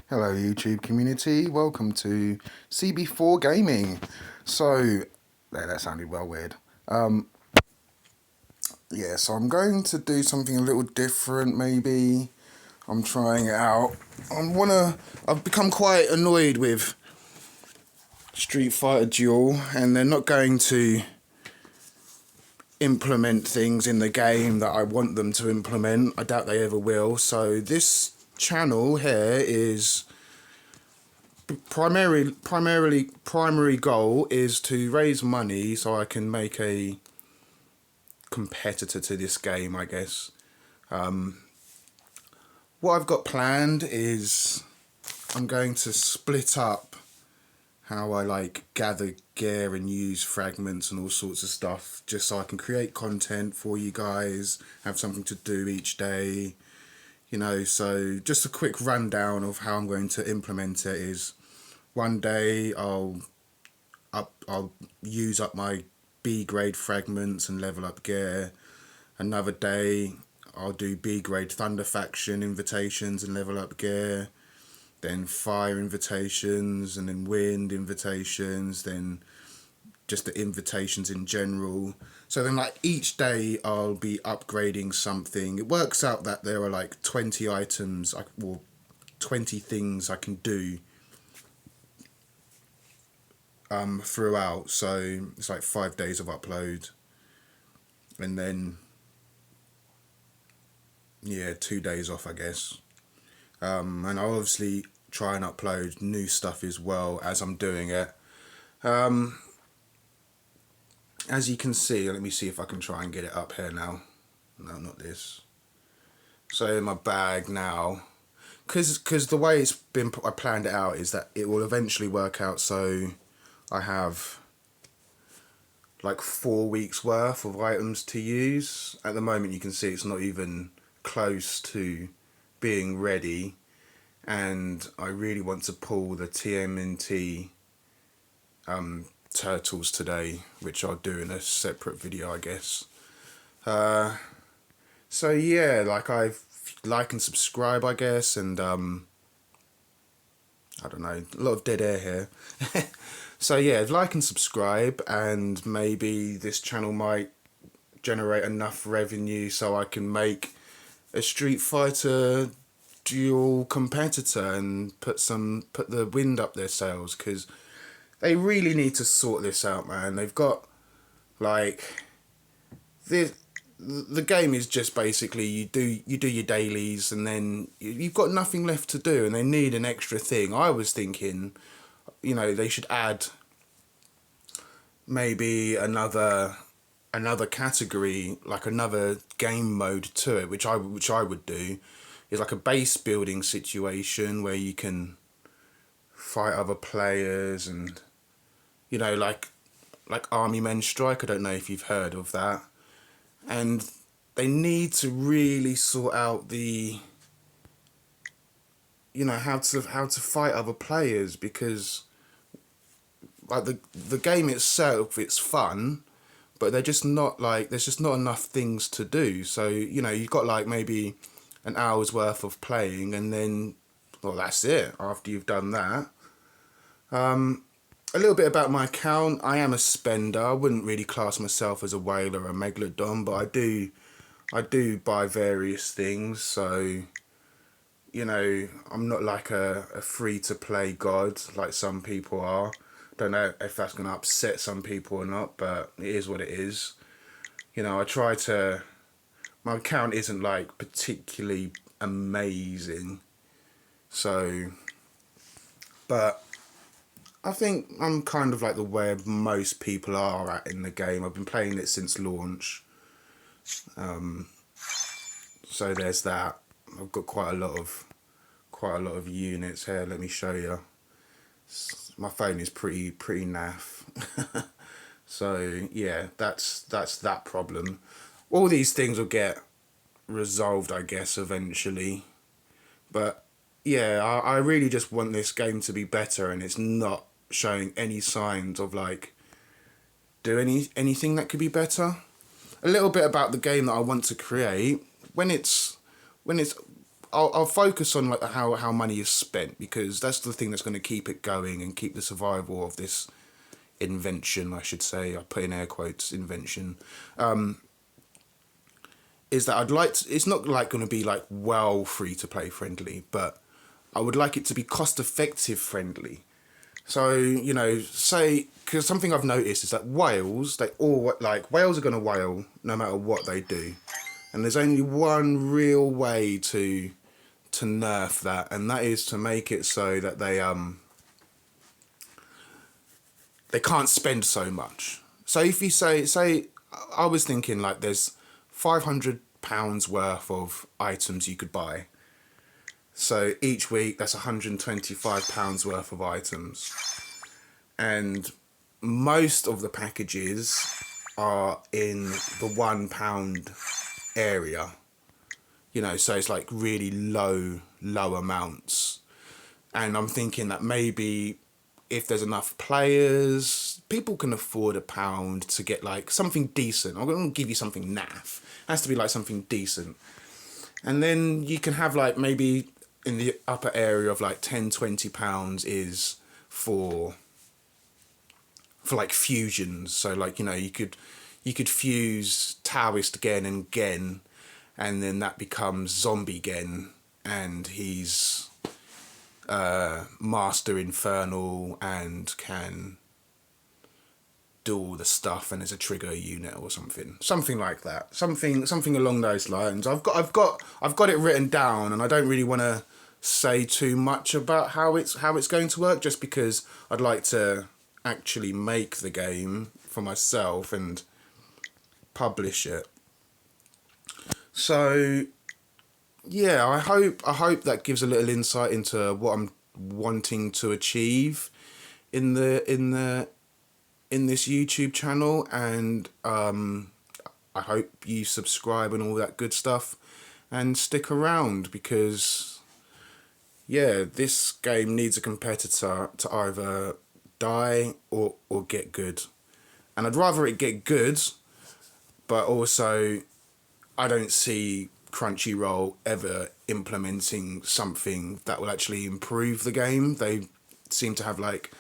Hello YouTube community, welcome to CB4 Gaming. So, that sounded well weird. So I'm going to do something a little different maybe. I'm trying it out. I've become quite annoyed with Street Fighter Duel, and they're not going to implement things in the game that I want them to implement. I doubt they ever will. So this channel here is primary goal is to raise money so I can make a competitor to this game, I guess. What I've got planned is I'm going to split up how I gather gear and use fragments and all sorts of stuff, just so I can create content for you guys, have something to do each day, so just a quick rundown of how I'm going to implement it is: one day I'll use up my B grade fragments and level up gear. Another day I'll do B grade Thunder faction invitations and level up gear. Then fire invitations, and then wind invitations, then just the invitations in general. So then each day I'll be upgrading something. It works out that there are 20 items or 20 things I can do throughout. So it's 5 days of upload, and then 2 days off, I guess. And I'll obviously try and upload new stuff as well as I'm doing it. As you can see, let me see if I can try and get it up here now. No, not this. So in my bag now, because the way I planned it out is that it will eventually work out so I have 4 weeks worth of items to use. At the moment you can see it's not even close to being ready, and I really want to pull the TMNT turtles today, which I'll do in a separate video, I guess. So yeah, like and subscribe, I guess, and I don't know, a lot of dead air here. So yeah, like and subscribe, and maybe this channel might generate enough revenue so I can make a Street Fighter Duel competitor and put the wind up their sails, because they really need to sort this out, man. They've got the game is just basically you do your dailies, and then you've got nothing left to do, and they need an extra thing. I was thinking, they should add maybe another category, another game mode to it, which I would do, is a base building situation where you can fight other players, and like Army Men Strike. I don't know if you've heard of that. And they need to really sort out the how to fight other players, because the game itself, it's fun, but they're just not there's just not enough things to do. So you've got maybe an hour's worth of playing, and then that's it after you've done that. A little bit about my account. I am a spender. I wouldn't really class myself as a whale or a megalodon, but I do buy various things. So I'm not a free to play god like some people are. Don't know if that's going to upset some people or not, but it is what it is. I try to... My account isn't particularly amazing, so... But I think I'm kind of the where most people are at in the game. I've been playing it since launch. So there's that. I've got quite a lot of units here. Let me show you. My phone is pretty naff. So yeah, that's that problem. All these things will get resolved, I guess, eventually. But yeah, I really just want this game to be better, and it's not showing any signs of doing anything that could be better. A little bit about the game that I want to create. When it's I'll focus on like how money is spent, because that's the thing that's going to keep it going and keep the survival of this invention, I should say. I put in air quotes, invention. Is that I'd like to, it's not like going to be like well free to play friendly, but I would like it to be cost effective friendly. So, you know, say, because something I've noticed is that whales, they all, like, whales are going to whale no matter what they do. And there's only one real way to nerf that, and that is to make it so that they can't spend so much. So if you say I was thinking like there's £500 worth of items you could buy. So each week that's £125 worth of items. And most of the packages are in the £1 area. You know, so it's like really low amounts. And I'm thinking that maybe if there's enough players, people can afford £1 to get like something decent. I'm going to give you something naff. It has to be like something decent. And then you can have like maybe in the upper area of like £10-20 is for like fusions. So like, you know, you could fuse Taoist Gen and Gen, and then that becomes Zombie Gen, and he's Master Infernal and can do all the stuff, and there's a trigger unit or something like that, something along those lines. I've got it written down, and I don't really want to say too much about how it's going to work, just because I'd like to actually make the game for myself and publish it. So yeah, I hope that gives a little insight into what I'm wanting to achieve in this YouTube channel, and I hope you subscribe and all that good stuff and stick around, because yeah, this game needs a competitor to either die or get good. And I'd rather it get good, but also I don't see Crunchyroll ever implementing something that will actually improve the game. They seem to have like,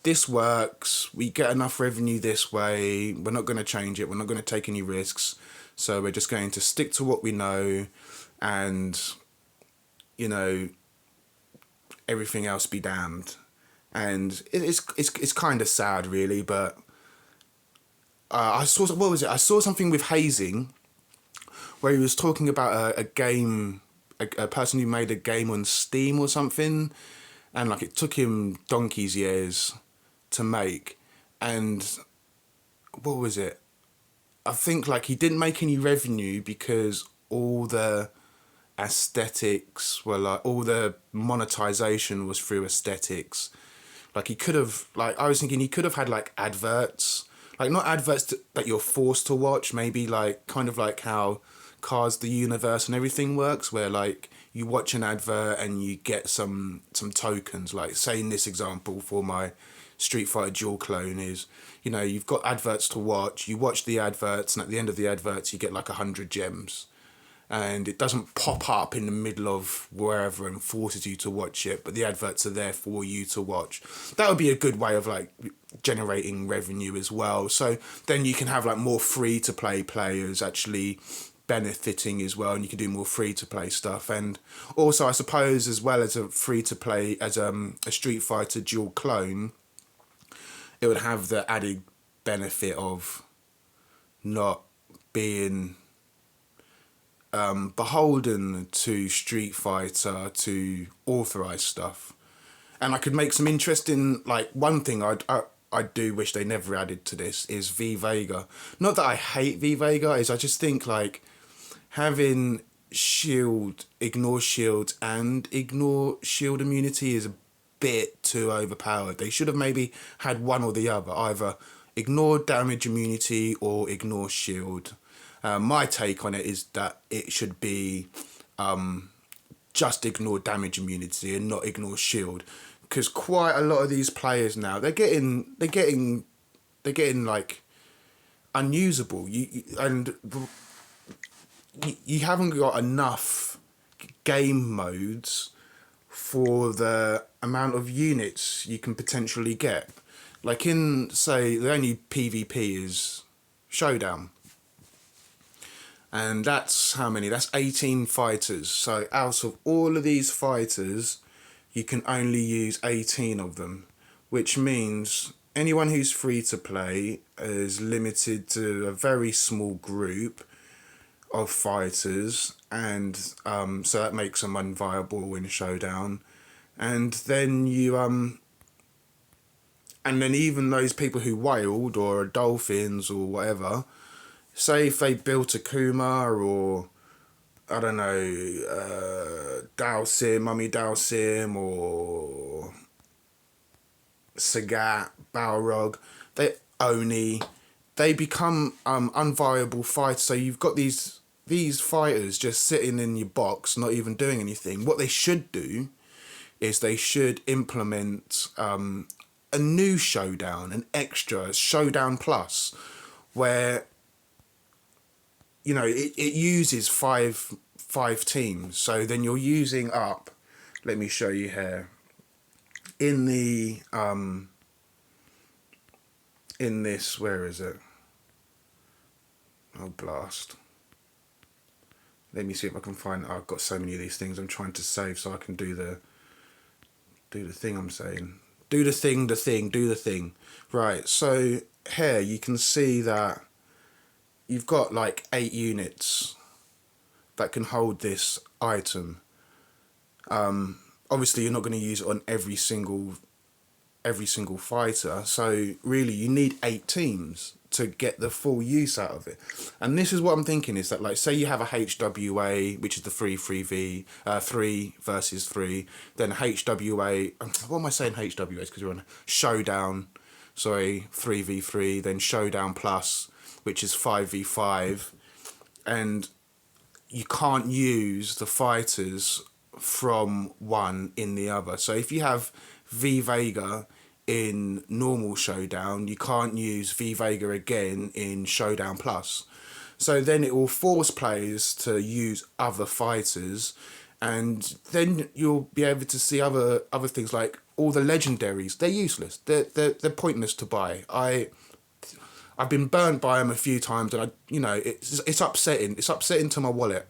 this works, we get enough revenue this way, we're not going to change it, we're not going to take any risks, so we're just going to stick to what we know, and, you know, everything else be damned. And it's kind of sad, really, but I saw something with Hazing, where he was talking about a game, a person who made a game on Steam or something, and like it took him donkey's years to make, and what was it? I think like he didn't make any revenue because all the aesthetics were like, all the monetization was through aesthetics. Like he could have, like I was thinking he could have had like adverts, like not adverts that you're forced to watch, maybe like kind of like how Cars the Universe and everything works, where like you watch an advert and you get some tokens. Like say in this example for my Street Fighter Dual Clone is, you know, you've got adverts to watch, you watch the adverts, and at the end of the adverts you get like 100 gems. And it doesn't pop up in the middle of wherever and forces you to watch it, but the adverts are there for you to watch. That would be a good way of like generating revenue as well. So then you can have like more free to play players actually benefiting as well, and you can do more free to play stuff. And also I suppose as well as a free to play, as a Street Fighter Dual Clone, it would have the added benefit of not being beholden to Street Fighter to authorize stuff. And I could make some interesting, like one thing I do wish they never added to this is V Vega. Not that I hate V Vega, is I just think like having shield, ignore shield and ignore shield immunity is a bit too overpowered. They should have maybe had one or the other, either ignore damage immunity or ignore shield. My take on it is that it should be just ignore damage immunity and not ignore shield, because quite a lot of these players now they're getting like unusable. You haven't got enough game modes for the amount of units you can potentially get. Like in, say, the only PvP is Showdown. And that's how many? That's 18 fighters. So out of all of these fighters, you can only use 18 of them, which means anyone who's free to play is limited to a very small group of fighters, and so that makes them unviable in Showdown. And then and then even those people who whaled or are dolphins or whatever, say if they built a Kuma or I don't know, Dalsim, Mummy Dalsim or Sagat, Balrog, they become unviable fighters. So you've got these fighters just sitting in your box, not even doing anything. What they should do is they should implement a new Showdown, an extra Showdown Plus, where it uses five teams. So then you're using up. Let me show you here. In the in this, where is it? Oh blast. Let me see if I can find. I've got so many of these things I'm trying to save so I can do the thing I'm saying. Do the thing. Right, so here you can see that you've got like 8 units that can hold this item. Obviously you're not going to use it on every single fighter, so really you need 8 teams to get the full use out of it. And this is what I'm thinking, is that, like, say you have a HWA, which is the 3 versus 3, then HWA, what am I saying HWA, because we're on Showdown, sorry, 3v3, then Showdown Plus, which is 5v5, and you can't use the fighters from one in the other. So if you have V Vega in normal Showdown, you can't use V Vega again in Showdown Plus. So then it will force players to use other fighters, and then you'll be able to see other things like all the legendaries. They're useless. They're pointless to buy. I've been burnt by them a few times, and it's upsetting. It's upsetting to my wallet.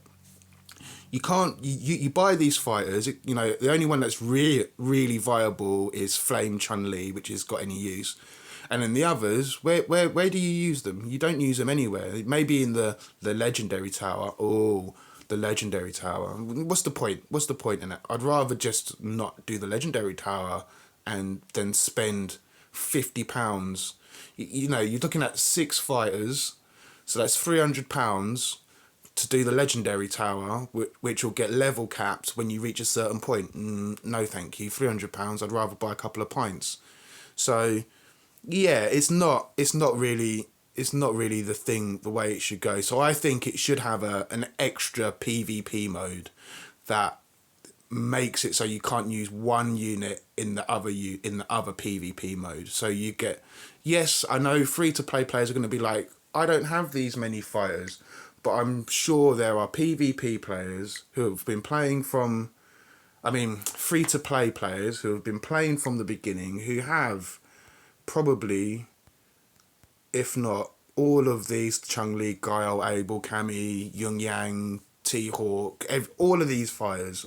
You can't you buy these fighters. The only one that's really viable is Flame Chun-Li, which has got any use, and then the others, where do you use them? You don't use them anywhere. Maybe in the legendary tower. Oh, the legendary tower. What's the point? What's the point in it? I'd rather just not do the legendary tower and then spend £50. You're looking at 6 fighters, so that's £300 to do the legendary tower, which will get level capped when you reach a certain point. No, thank you. £300. I'd rather buy a couple of pints. So, yeah, it's not really the way it should go. So I think it should have an extra PvP mode that makes it so you can't use one unit in the other PvP mode. So you get, yes, I know free to play players are going to be like, I don't have these many fighters, but I'm sure there are PvP players who have been playing free to play players who have been playing from the beginning, who have probably, if not all of these, Chun-Li, Guile, Abel, Cammy, Yung Yang, T-Hawk, all of these fighters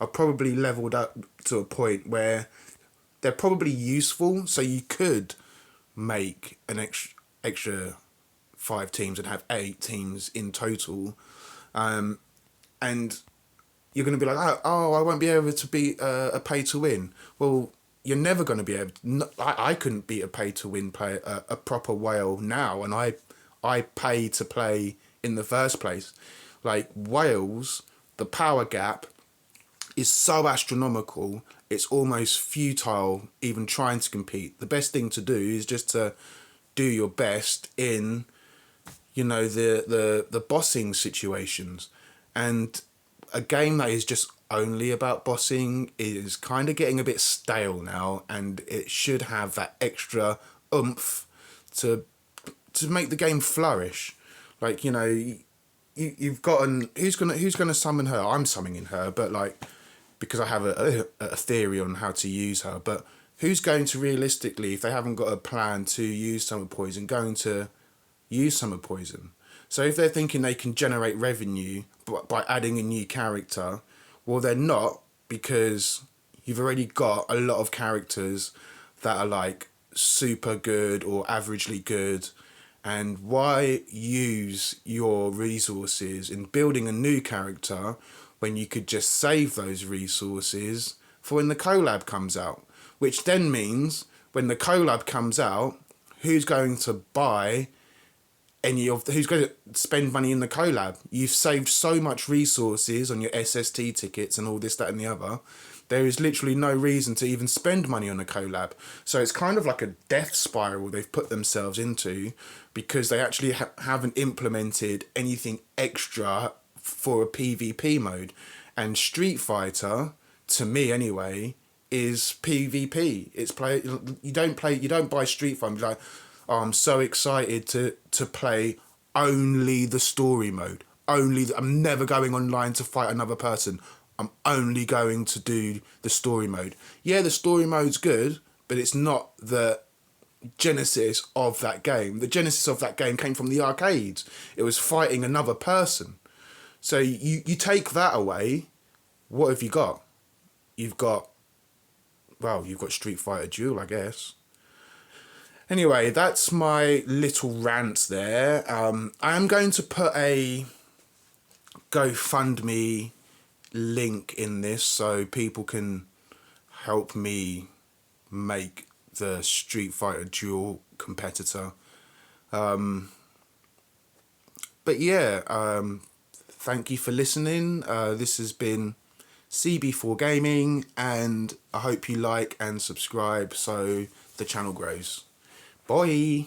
are probably leveled up to a point where they're probably useful, so you could make an extra 5 teams and have 8 teams in total, and you're going to be like, oh, I won't be able to beat a pay to win. Well, you're never going to be able to. I couldn't beat a pay to win player, a proper whale now, and I pay to play in the first place. Like whales, the power gap is so astronomical, it's almost futile even trying to compete. The best thing to do is just to do your best in the bossing situations. And a game that is just only about bossing is kind of getting a bit stale now, and it should have that extra oomph to make the game flourish. Like, you've gotten who's gonna summon her? I'm summoning her, but like because I have a theory on how to use her. But who's going to realistically, if they haven't got a plan to use summer poison, going to use summer poison? So if they're thinking they can generate revenue by adding a new character, well, they're not, because you've already got a lot of characters that are like super good or averagely good. And why use your resources in building a new character when you could just save those resources for when the collab comes out? Which then means when the collab comes out, who's going to buy who's going to spend money in the collab? You've saved so much resources on your SST tickets and all this, that, and the other. There is literally no reason to even spend money on a collab. So it's kind of like a death spiral they've put themselves into, because they actually haven't implemented anything extra for a PvP mode. And Street Fighter, to me anyway, is PvP. It's you don't buy Street Fighter and be like, oh, I'm so excited to play only the story mode. I'm never going online to fight another person. I'm only going to do the story mode. Yeah, the story mode's good, but it's not the genesis of that game. The genesis of that game came from the arcades. It was fighting another person. So you take that away, what have you got? You've got Street Fighter Duel, I guess. Anyway, that's my little rant there. I am going to put a GoFundMe link in this so people can help me make the Street Fighter Duel competitor. But yeah, thank you for listening. This has been CB4 Gaming, and I hope you like and subscribe so the channel grows. Bye.